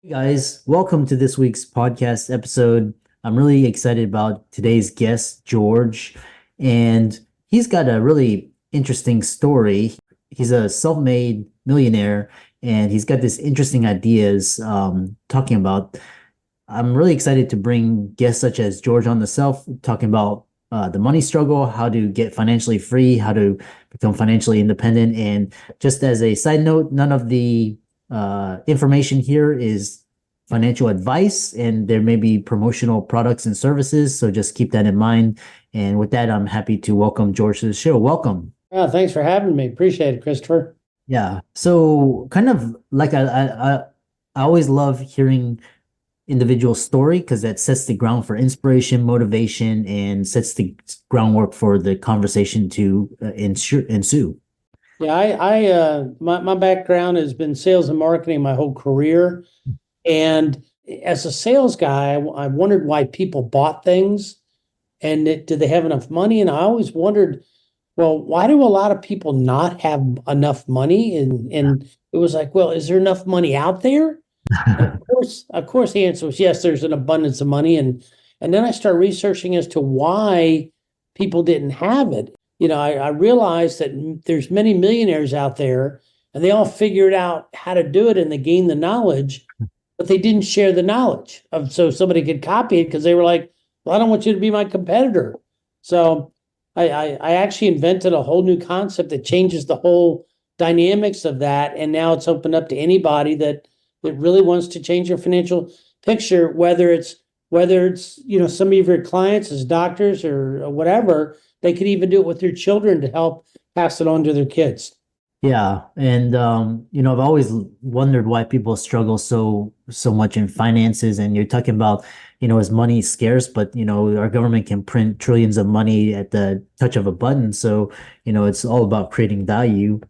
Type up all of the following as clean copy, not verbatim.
Hey guys, welcome to this week's podcast episode. I'm really excited about today's guest, George, and he's got a really interesting story. He's a self-made millionaire, and he's got this interesting ideas talking about. I'm really excited to bring guests such as George on the self, talking about the money struggle, how to get financially free, how to become financially independent. And just as a side note, none of the information here is financial advice, and there may be promotional products and services. So just keep that in mind. And with that, I'm happy to welcome George to the show. Welcome. Thanks for having me. Appreciate it, Christopher. Yeah. So kind of like I always love hearing individual story because that sets the ground for inspiration, motivation, and sets the groundwork for the conversation to ensue. Yeah, my background has been sales and marketing my whole career. And as a sales guy, I wondered why people bought things and did they have enough money? And I always wondered, well, why do a lot of people not have enough money? And it was like, well, is there enough money out there? And of course, the answer was yes, there's an abundance of money. And then I started researching as to why people didn't have it. I realized that there's many millionaires out there and they all figured out how to do it and they gained the knowledge, but they didn't share the knowledge of so somebody could copy it because they were like, well, I don't want you to be my competitor. So I actually invented a whole new concept that changes the whole dynamics of that. And now it's opened up to anybody that really wants to change your financial picture, whether it's some of your clients as doctors or whatever. They could even do it with their children to help pass it on to their kids. Yeah, and I've always wondered why people struggle so much in finances. And you're talking about, is money scarce, but our government can print trillions of money at the touch of a button. So, it's all about creating value.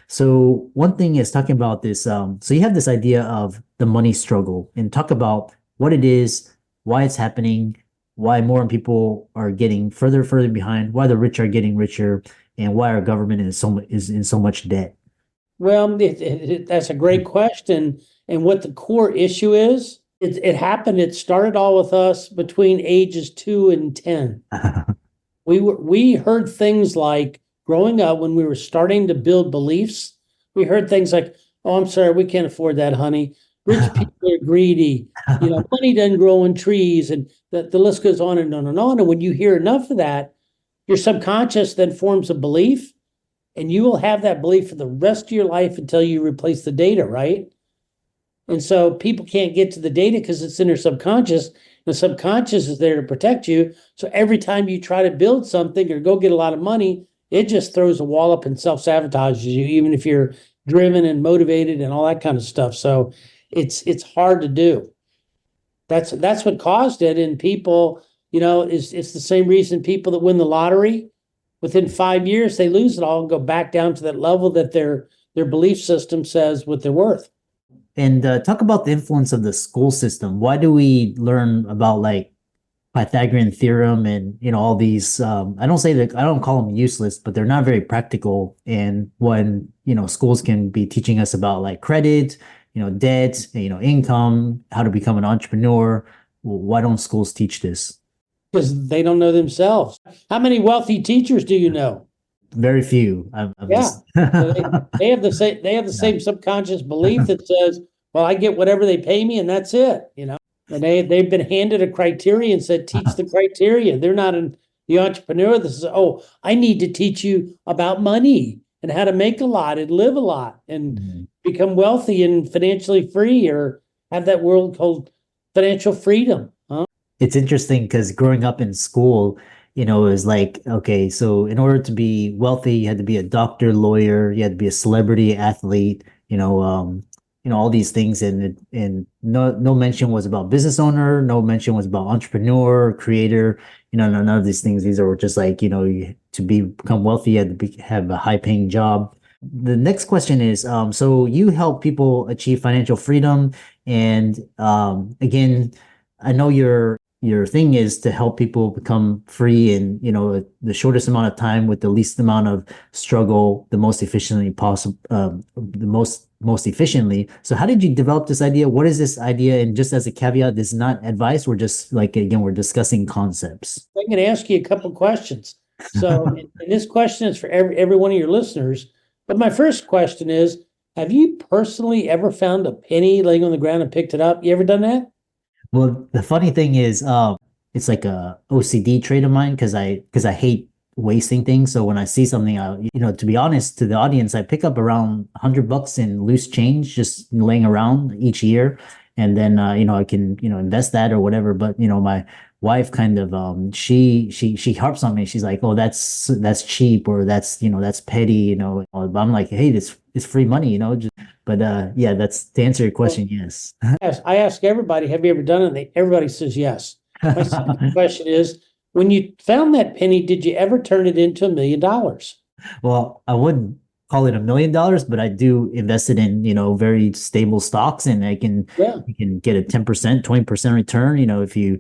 So one thing is talking about this. So you have this idea of the money struggle, and talk about what it is, why it's happening, why more people are getting further behind, why the rich are getting richer, and why our government is in so much debt. Well, that's a great question. And what the core issue is, it happened. It started all with us between ages 2 and 10. We heard things like growing up when we were starting to build beliefs. We heard things like, "Oh, I'm sorry, we can't afford that, honey. Rich people are greedy. Money doesn't grow on trees," and the list goes on and on and on. And when you hear enough of that, your subconscious then forms a belief, and you will have that belief for the rest of your life until you replace the data, right? And so people can't get to the data because it's in their subconscious. The subconscious is there to protect you. So every time you try to build something or go get a lot of money, it just throws a wall up and self-sabotages you, even if you're driven and motivated and all that kind of stuff. So it's hard to do. That's what caused it. And people, it's the same reason people that win the lottery, within 5 years, they lose it all and go back down to that level that their belief system says what they're worth. And talk about the influence of the school system. Why do we learn about like Pythagorean theorem and all these? I don't say that I don't call them useless, but they're not very practical. And when schools can be teaching us about like credit, debt, income, how to become an entrepreneur. Why don't schools teach this? Because they don't know themselves. How many wealthy teachers do you know? Very few. I'm Yeah. just So they have the same subconscious belief that says, well, I get whatever they pay me and that's it. And they've been handed a criteria and said, teach the criteria. They're not the entrepreneur that says, oh, I need to teach you about money and how to make a lot and live a lot and become wealthy and financially free, or have that world called financial freedom. Huh? It's interesting because growing up in school, it was like, okay, so in order to be wealthy, you had to be a doctor, lawyer, you had to be a celebrity, athlete, all these things, and no mention was about business owner, no mention was about entrepreneur, creator, none of these things. These are just like, to become wealthy, you had to have a high paying job. The next question is, so you help people achieve financial freedom, and again, I know your thing is to help people become free in the shortest amount of time with the least amount of struggle, the most efficiently possible, the most most efficiently. So how did you develop this idea? What is this idea? And just as a caveat, this is not advice. We're just like, again, we're discussing concepts. I'm going to ask you a couple questions. So, and this question is for every one of your listeners. But my first question is, have you personally ever found a penny laying on the ground and picked it up? You ever done that? Well, the funny thing is, it's like a OCD trait of mine because I hate wasting things. So when I see something, to be honest, to the audience, I pick up around $100 in loose change just laying around each year, and then I can invest that or whatever. But my wife kind of she harps on me. She's like, "Oh, that's cheap, or that's petty," But I'm like, "Hey, this it's free money," But yeah, that's to answer your question. Yes. Yes, I ask everybody, have you ever done it? Everybody says yes. My second question is, when you found that penny, did you ever turn it into $1 million? Well, I wouldn't call it $1 million, but I do invest it in, very stable stocks, and you can get a 10%, 20% return, if you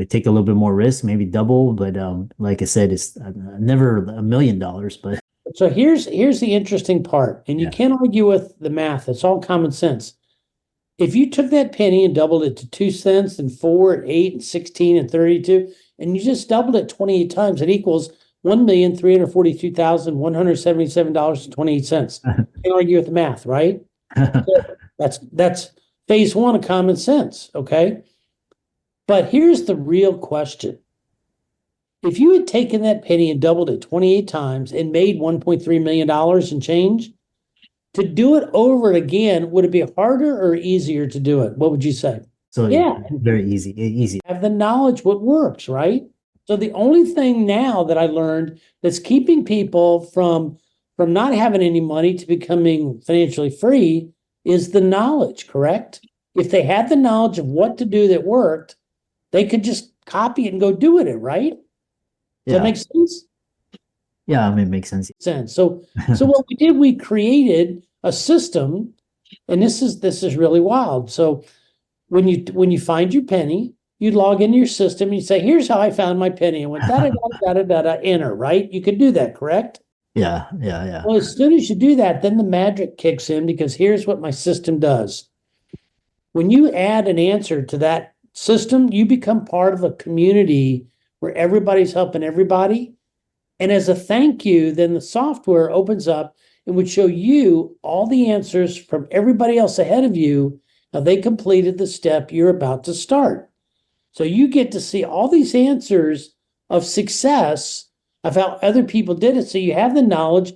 take a little bit more risk, maybe double. But like I said, it's never $1 million, but So here's the interesting part, and you yeah. can't argue with the math. It's all common sense. If you took that penny and doubled it to 2 cents and 4 and 8 and 16 and 32, and you just doubled it 28 times, it equals $1,342,177.28. Can't argue with the math, right? So that's phase one of common sense, okay? But here's the real question. If you had taken that penny and doubled it 28 times and made $1.3 million and change, to do it over again, would it be harder or easier to do it? What would you say? So Yeah, very easy. have the knowledge what works, right? So the only thing now that I learned that's keeping people from not having any money to becoming financially free is the knowledge, correct? If they had the knowledge of what to do that worked, they could just copy it and go do it, right? Does that Yeah. make sense? Yeah, I mean, it makes sense. So what we did, we created a system, and this is really wild. So when you find your penny, you log into your system and you say, "Here's how I found my penny." And went da da da da da da enter, right? You could do that, correct? Yeah. Well, as soon as you do that, then the magic kicks in, because here's what my system does. When you add an answer to that system, you become part of a community where everybody's helping everybody. And as a thank you, then the software opens up and would show you all the answers from everybody else ahead of you. Now they completed the step you're about to start. So you get to see all these answers of success of how other people did it. So you have the knowledge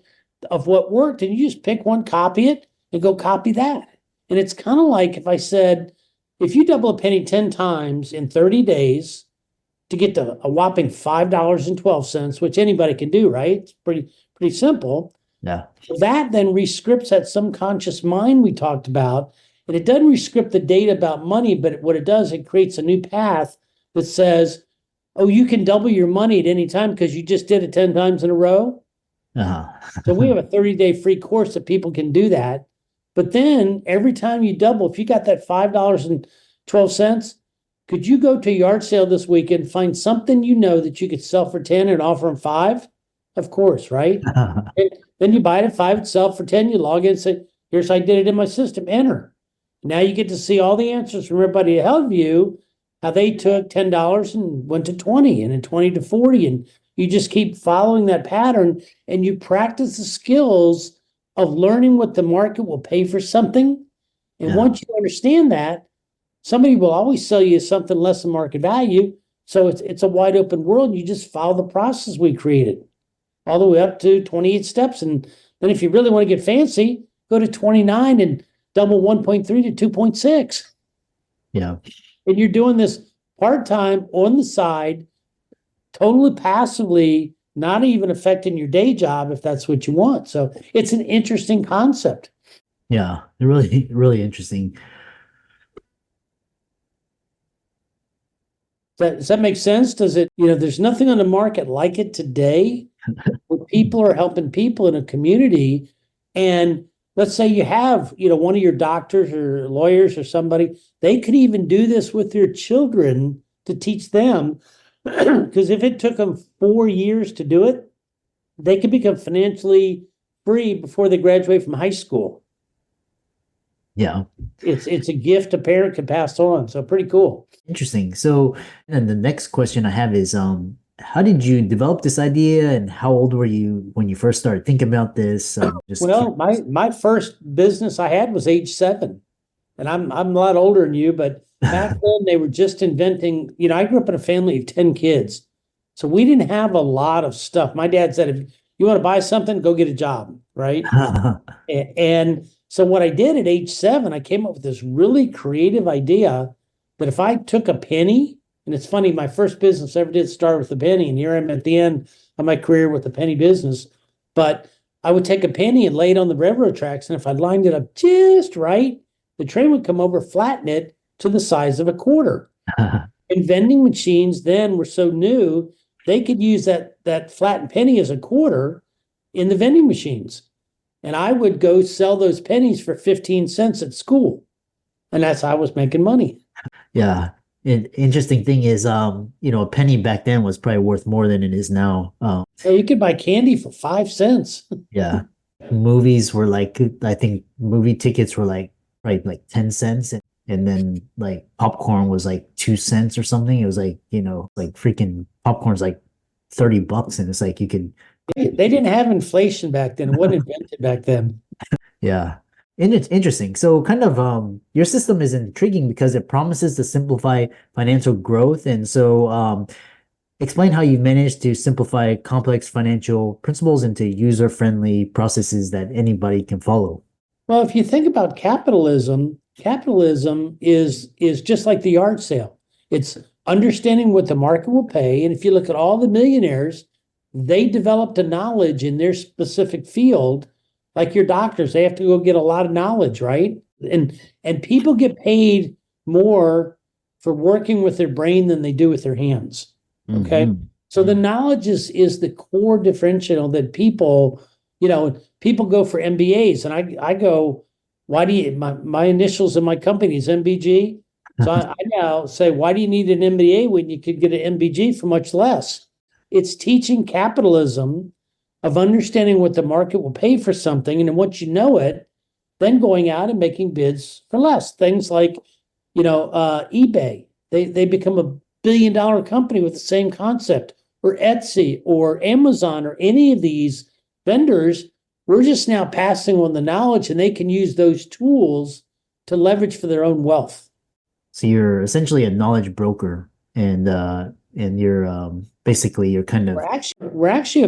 of what worked, and you just pick one, copy it, and go copy that. And it's kind of like if I said, if you double a penny 10 times in 30 days, to get to a whopping $5.12, which anybody can do, right? It's pretty simple. Yeah. That then rescripts that subconscious mind we talked about, and it doesn't rescript the data about money, but what it does, it creates a new path that says, "Oh, you can double your money at any time because you just did it 10 times in a row." So we have a 30-day free course that people can do that. But then every time you double, if you got that $5.12, could you go to a yard sale this weekend, find something that you could sell for 10 and offer them 5? Of course, right? Then you buy it at 5 and sell it for 10. You log in and say, "Here's how I did it in my system." Enter. Now you get to see all the answers from everybody ahead of you, how they took $10 and went to 20, and then 20 to 40. And you just keep following that pattern, and you practice the skills of learning what the market will pay for something. And once you understand that, somebody will always sell you something less than market value. So it's a wide open world. And you just follow the process we created all the way up to 28 steps. And then if you really want to get fancy, go to 29 and double 1.3 to 2.6. Yeah. And you're doing this part-time on the side, totally passively, not even affecting your day job if that's what you want. So it's an interesting concept. Yeah. Really, really interesting. Does that make sense? Does it, there's nothing on the market like it today, where people are helping people in a community. And let's say you have, one of your doctors or lawyers or somebody, they could even do this with their children to teach them. Because if it took them 4 years to do it, they could become financially free before they graduate from high school. Yeah. It's a gift a parent can pass on. So pretty cool. Interesting. So, and the next question I have is, how did you develop this idea, and how old were you when you first started thinking about this? Just Well, my first business I had was age 7. And I'm a lot older than you, but back then they were just inventing, I grew up in a family of 10 kids. So we didn't have a lot of stuff. My dad said, if you want to buy something, go get a job, right? And so what I did at age 7, I came up with this really creative idea that if I took a penny, and it's funny, my first business ever did start with a penny, and here I'm at the end of my career with a penny business. But I would take a penny and lay it on the railroad tracks, and if I lined it up just right, the train would come over, flatten it to the size of a quarter. And vending machines then were so new, they could use that flattened penny as a quarter in the vending machines. And I would go sell those pennies for 15 cents at school. And that's how I was making money. Yeah. And interesting thing is, a penny back then was probably worth more than it is now. So you could buy candy for 5 cents. Yeah. Movies were like, I think movie tickets were like, right, like 10 cents. And then like popcorn was like 2 cents or something. It was like, like freaking popcorn's like $30. And it's like you could, They didn't have inflation back then. It wasn't invented back then. yeah. And it's interesting. So kind of your system is intriguing because it promises to simplify financial growth. And so explain how you managed to simplify complex financial principles into user-friendly processes that anybody can follow. Well, if you think about capitalism is just like the yard sale. It's understanding what the market will pay. And if you look at all the millionaires, they developed a knowledge in their specific field. Like your doctors, they have to go get a lot of knowledge, right? And people get paid more for working with their brain than they do with their hands. Okay. Mhm. So the knowledge is the core differential that people go for MBAs, and I go, why do you, my initials in my company is MBG. So I now say, why do you need an MBA when you could get an MBG for much less? It's teaching capitalism of understanding what the market will pay for something. And then once you know it, then going out and making bids for less. Things like, eBay, they become a billion-dollar company with the same concept, or Etsy or Amazon or any of these vendors. We're just now passing on the knowledge, and they can use those tools to leverage for their own wealth. So you're essentially a knowledge broker, and you're basically you're kind of We're actually a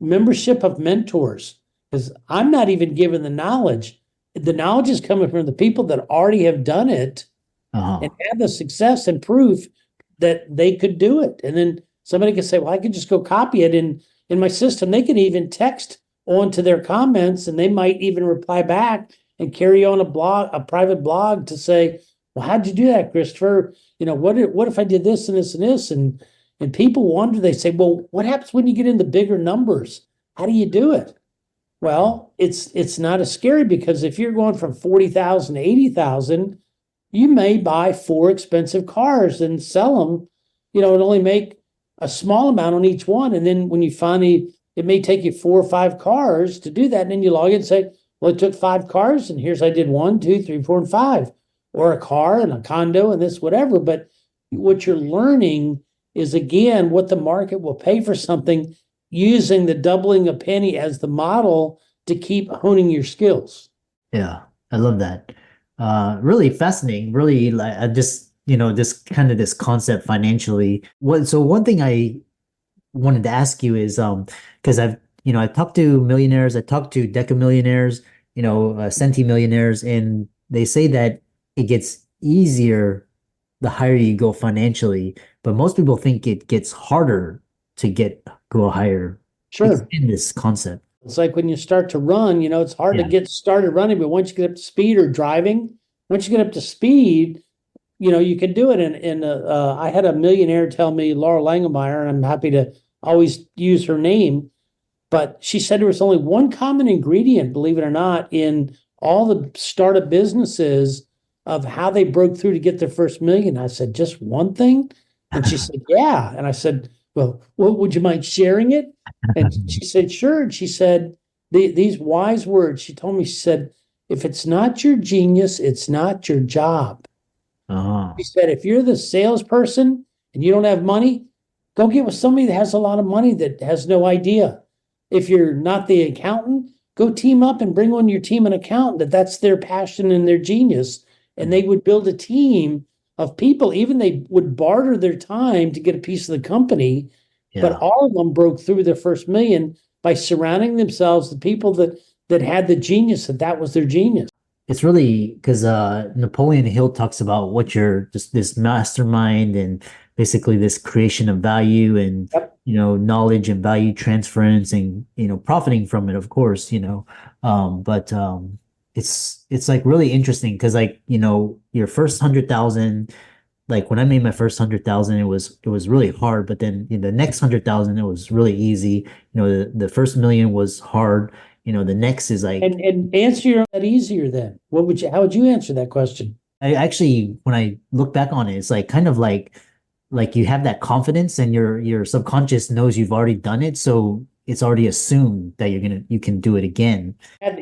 membership of mentors, because I'm not even given the knowledge. The knowledge is coming from the people that already have done it and have the success and proof that they could do it. And then somebody could say, well, I could just go copy it in my system. They can even text onto their comments, and they might even reply back and carry on a private blog to say, well, how'd you do that, Christopher? What if I did this and this and this? And people wonder, they say, well, what happens when you get into bigger numbers? How do you do it? Well, it's not as scary, because if you're going from 40,000 to 80,000, you may buy 4 expensive cars and sell them, and only make a small amount on each one. And then when you finally, it may take you 4 or 5 cars to do that. And then you log in and say, well, it took 5 cars, and here's I did 1, 2, 3, 4, and 5, or a car and a condo and this, whatever. But what you're learning is, again, what the market will pay for something, using the doubling a penny as the model to keep honing your skills. Yeah, I love that. Really fascinating. Really, like I just this kind of this concept financially. So one thing I wanted to ask you is because I've talked to millionaires, I talked to decamillionaires, centimillionaires, and they say that it gets easier the higher you go financially, but most people think it gets harder to go higher. Sure. In this concept. It's like when you start to run, it's hard to get started running, but once you get up to speed or driving, once you get up to speed, you can do it. And I had a millionaire tell me, Laura Langemeyer, and I'm happy to always use her name, but she said there was only one common ingredient, believe it or not, in all the startup businesses of how they broke through to get their first million. I said, just one thing? And she said, yeah. And I said, well, would you mind sharing it? And she said, sure. And she said, these wise words, she told me, she said, if it's not your genius, it's not your job. Oh, He said, if you're the salesperson and you don't have money, go get with somebody that has a lot of money that has no idea. If you're not the accountant, go team up and bring on your team an accountant that's their passion and their genius. And they would build a team of people, even they would barter their time to get a piece of the company. But yeah. all of them broke through their first million by surrounding themselves with people that had the genius, that was their genius. It's really because Napoleon Hill talks about what you're just this mastermind and basically this creation of value and Yep. knowledge and value transference and profiting from it, of course, but it's like really interesting because like your first 100,000, like when I made my first 100,000, it was really hard, but then the next 100,000 it was really easy. The first million was hard. The next is like And answer your that easier then. How would you answer that question? I actually, when I look back on it, it's like kind of like you have that confidence and your subconscious knows you've already done it, so it's already assumed that you can do it again.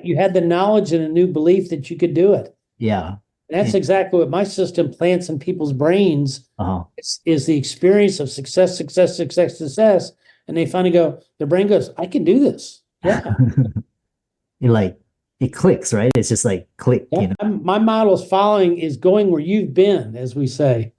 You had the knowledge and a new belief that you could do it. Yeah. And that's exactly what my system plants in people's brains Uh-huh. is the experience of success, success, success, success. And they finally their brain goes, I can do this. Yeah. You're like it clicks, right? It's just like click, Yeah. My model is going where you've been, as we say.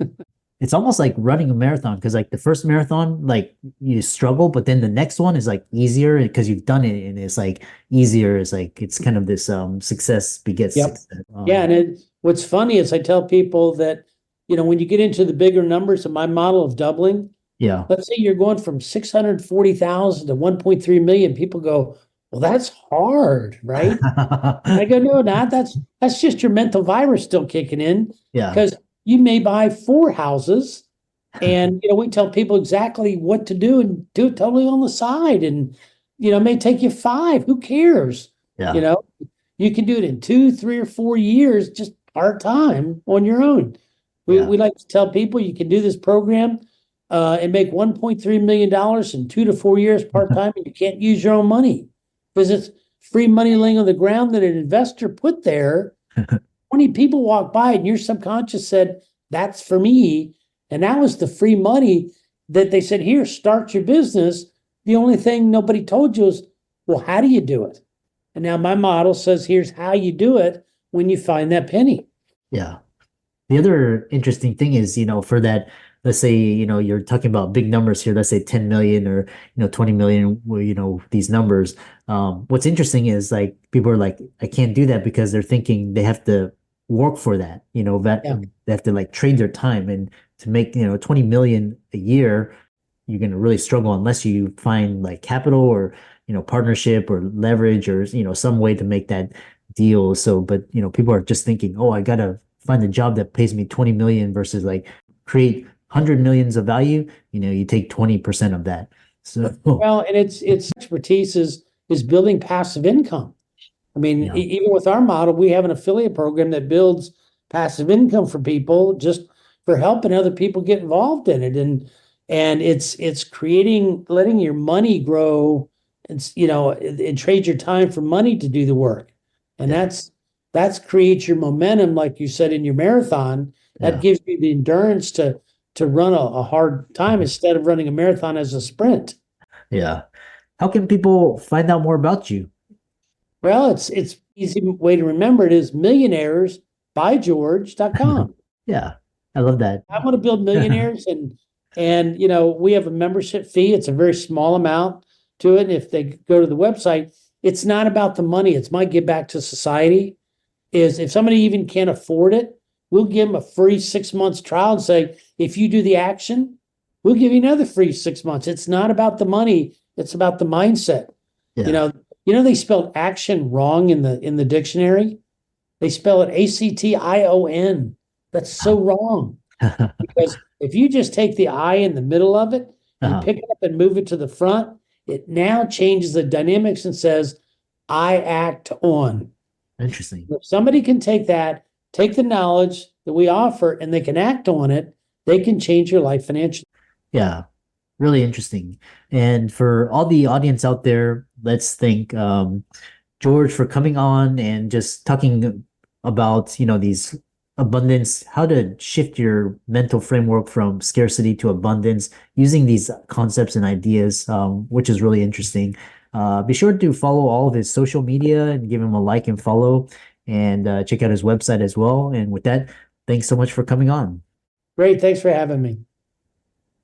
It's almost like running a marathon because like the first marathon, like you struggle, but then the next one is like easier because you've done it and it's like easier. It's like it's kind of this success begets Yep. success. Yeah. And what's funny is I tell people that, when you get into the bigger numbers of my model of doubling, Yeah. let's say you're going from 640,000 to 1.3 million. People go, well, that's hard, right? I go, no, not that's just your mental virus still kicking in Yeah. because you may buy 4 houses and we tell people exactly what to do and do it totally on the side. And it may take you 5. Who cares? Yeah. You can do it in 2, 3, or 4 years, just part-time on your own. Yeah. We like to tell people you can do this program and make $1.3 million in 2 to 4 years part-time, and you can't use your own money because it's free money laying on the ground that an investor put there. 20 people walk by and your subconscious said, that's for me. And that was the free money that they said, here, start your business. The only thing nobody told you is, well, how do you do it? And now my model says, here's how you do it when you find that penny. Yeah. The other interesting thing is, for that, let's say, you're talking about big numbers here, let's say 10 million or, 20 million, these numbers. What's interesting is like people are like, I can't do that because they're thinking they have to work for that, they have to like trade their time and to make, 20 million a year, you're going to really struggle unless you find like capital or, partnership or leverage or, some way to make that deal. So, but, people are just thinking, oh, I gotta find a job that pays me 20 million versus like create 100 millions of value, you take 20% of that. So, Well, and it's expertise is building passive income. I mean, yeah, even with our model, we have an affiliate program that builds passive income for people just for helping other people get involved in it. And it's creating, letting your money grow and trade your time for money to do the work. And yeah, that's creates your momentum, like you said, in your marathon. That yeah, gives you the endurance to run a hard time instead of running a marathon as a sprint. yeah. How can people find out more about you? Well, it's easy way to remember it is millionairesbygeorge.com. Yeah, I love that. I want to build millionaires and we have a membership fee. It's a very small amount to it. And if they go to the website, it's not about the money. It's my give back to society. Is if somebody even can't afford it, we'll give them a free 6 months trial and say, if you do the action, we'll give you another free 6 months. It's not about the money. It's about the mindset. Yeah. They spelled action wrong in the dictionary. They spell it ACTION. That's so wrong. Because if you just take the I in the middle of it and pick it up and move it to the front, it now changes the dynamics and says, I act on. Interesting. If somebody can take the knowledge that we offer and they can act on it, they can change your life financially. Yeah, really interesting. And for all the audience out there, let's think George, for coming on and just talking about, these abundance, how to shift your mental framework from scarcity to abundance using these concepts and ideas, which is really interesting. Be sure to follow all of his social media and give him a like and follow, and check out his website as well. And with that, thanks so much for coming on. Great. Thanks for having me.